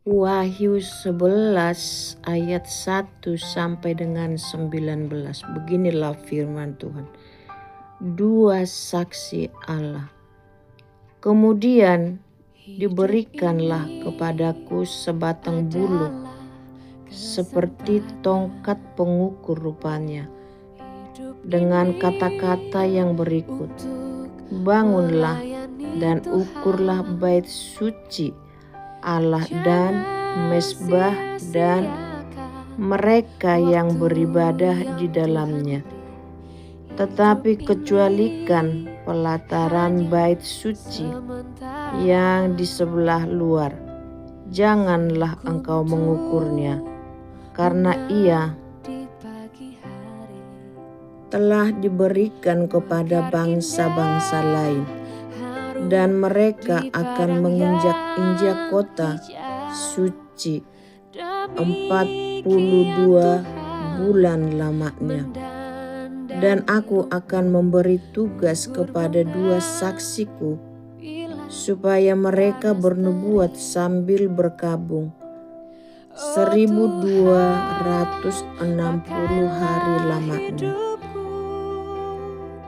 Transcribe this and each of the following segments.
Wahyu 11 ayat 1 sampai dengan 19. Beginilah firman Tuhan. Dua saksi Allah. Kemudian diberikanlah kepadaku sebatang bulu seperti tongkat pengukur rupanya, dengan kata-kata yang berikut: bangunlah dan ukurlah bait suci Allah dan mezbah dan mereka yang beribadah di dalamnya. Tetapi kecualikan pelataran bait suci yang di sebelah luar, janganlah engkau mengukurnya, karena ia telah diberikan kepada bangsa-bangsa lain, dan mereka akan menginjak-injak kota suci 42 bulan lamanya. Dan aku akan memberi tugas kepada dua saksiku, supaya mereka bernubuat sambil berkabung 1260 hari lamanya.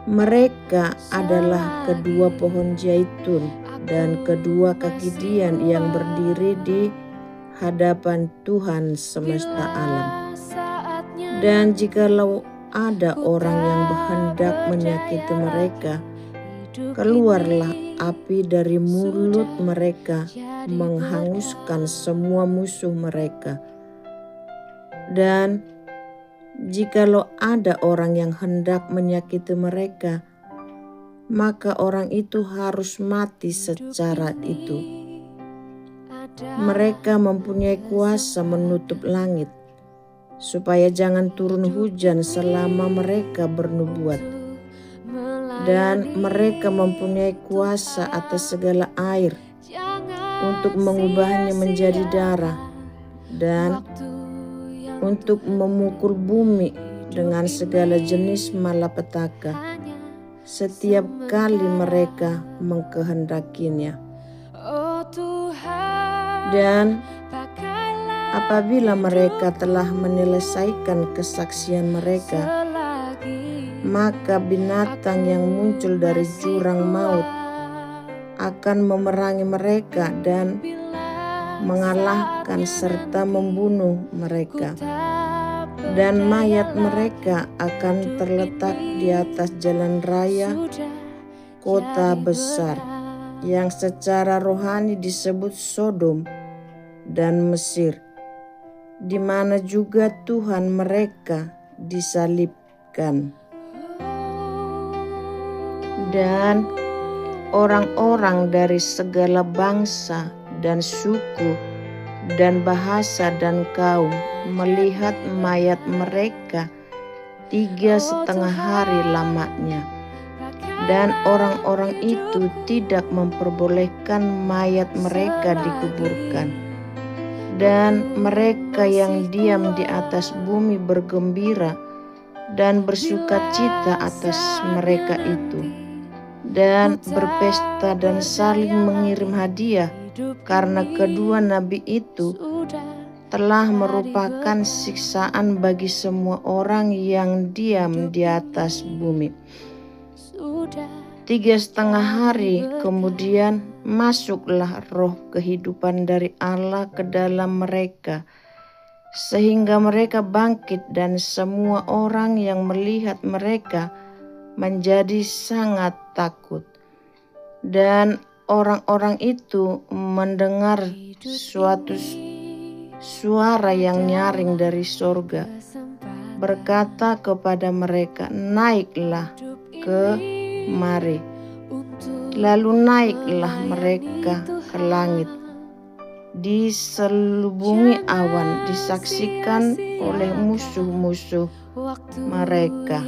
Mereka adalah kedua pohon zaitun dan kedua kaki dian yang berdiri di hadapan Tuhan semesta alam. Dan jikalau ada orang yang hendak menyakiti mereka, keluarlah api dari mulut mereka menghanguskan semua musuh mereka. Dan jikalau ada orang yang hendak menyakiti mereka, maka orang itu harus mati secara itu. Mereka mempunyai kuasa menutup langit, supaya jangan turun hujan selama mereka bernubuat. Dan mereka mempunyai kuasa atas segala air untuk mengubahnya menjadi darah, dan untuk memukul bumi dengan segala jenis malapetaka setiap kali mereka mengkehendakinya. Dan apabila mereka telah menyelesaikan kesaksian mereka, maka binatang yang muncul dari jurang maut akan memerangi mereka dan mengalahkan serta membunuh mereka. Dan mayat mereka akan terletak di atas jalan raya kota besar yang secara rohani disebut Sodom dan Mesir, di mana juga Tuhan mereka disalibkan. Dan orang-orang dari segala bangsa dan suku dan bahasa dan kaum melihat mayat mereka 3,5 hari lamanya. Dan orang-orang itu tidak memperbolehkan mayat mereka dikuburkan. Dan mereka yang diam di atas bumi bergembira dan bersukacita atas mereka itu, dan berpesta dan saling mengirim hadiah, karena kedua nabi itu telah merupakan siksaan bagi semua orang yang diam di atas bumi. 3,5 hari kemudian masuklah roh kehidupan dari Allah ke dalam mereka, sehingga mereka bangkit, dan semua orang yang melihat mereka menjadi sangat takut. Dan orang-orang itu mendengar suatu suara yang nyaring dari sorga, berkata kepada mereka, naiklah kemari. Lalu naiklah mereka ke langit, diselubungi awan, disaksikan oleh musuh-musuh mereka.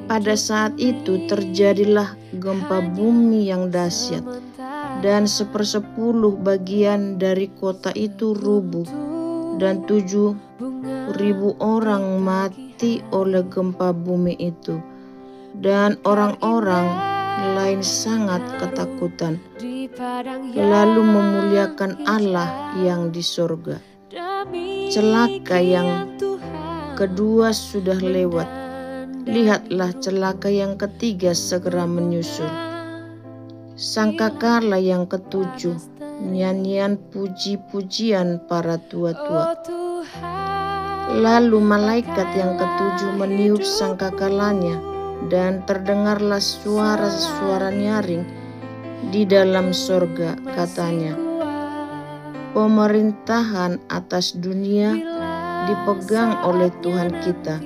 Pada saat itu terjadilah gempa bumi yang dahsyat, dan 1/10 bagian dari kota itu rubuh, dan 7.000 orang mati oleh gempa bumi itu. Dan orang-orang lain sangat ketakutan lalu memuliakan Allah yang di sorga. Celaka yang kedua sudah lewat, lihatlah celaka yang ketiga segera menyusul. Sangkakala yang ketujuh, nyanyian puji-pujian para tua-tua. Lalu malaikat yang ketujuh meniup sangkakalanya, dan terdengarlah suara-suara nyaring di dalam sorga, katanya, pemerintahan atas dunia dipegang oleh Tuhan kita,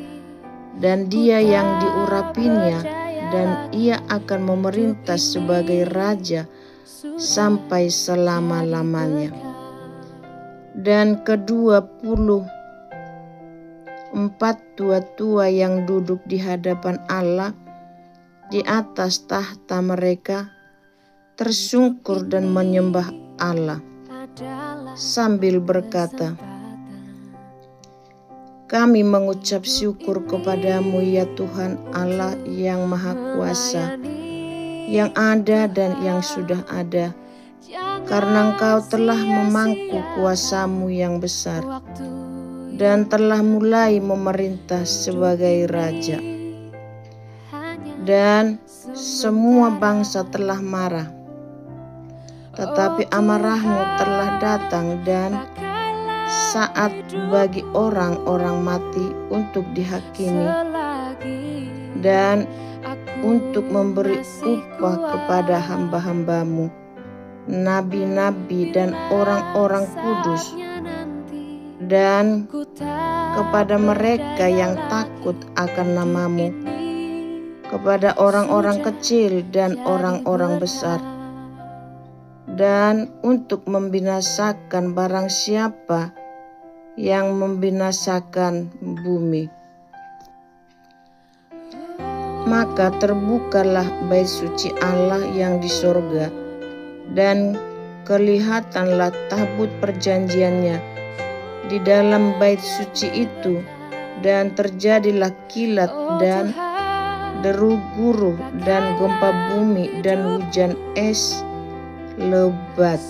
dan Dia yang diurapinya, dan Ia akan memerintah sebagai Raja sampai selama-lamanya. Dan ke-24 tua-tua yang duduk di hadapan Allah di atas tahta mereka tersungkur dan menyembah Allah sambil berkata, kami mengucap syukur kepadamu ya Tuhan Allah yang Maha Kuasa, yang ada dan yang sudah ada, karena Engkau telah memangku kuasamu yang besar dan telah mulai memerintah sebagai Raja. Dan semua bangsa telah marah, tetapi amarahmu telah datang, dan saat bagi orang-orang mati untuk dihakimi dan untuk memberi upah kepada hamba-hambamu, nabi-nabi dan orang-orang kudus, dan kepada mereka yang takut akan namamu, kepada orang-orang kecil dan orang-orang besar, dan untuk membinasakan barang siapa yang membinasakan bumi. Maka terbukalah bait suci Allah yang di sorga, dan kelihatanlah tabut perjanjiannya di dalam bait suci itu, dan terjadilah kilat dan deru guruh dan gempa bumi dan hujan es lebat.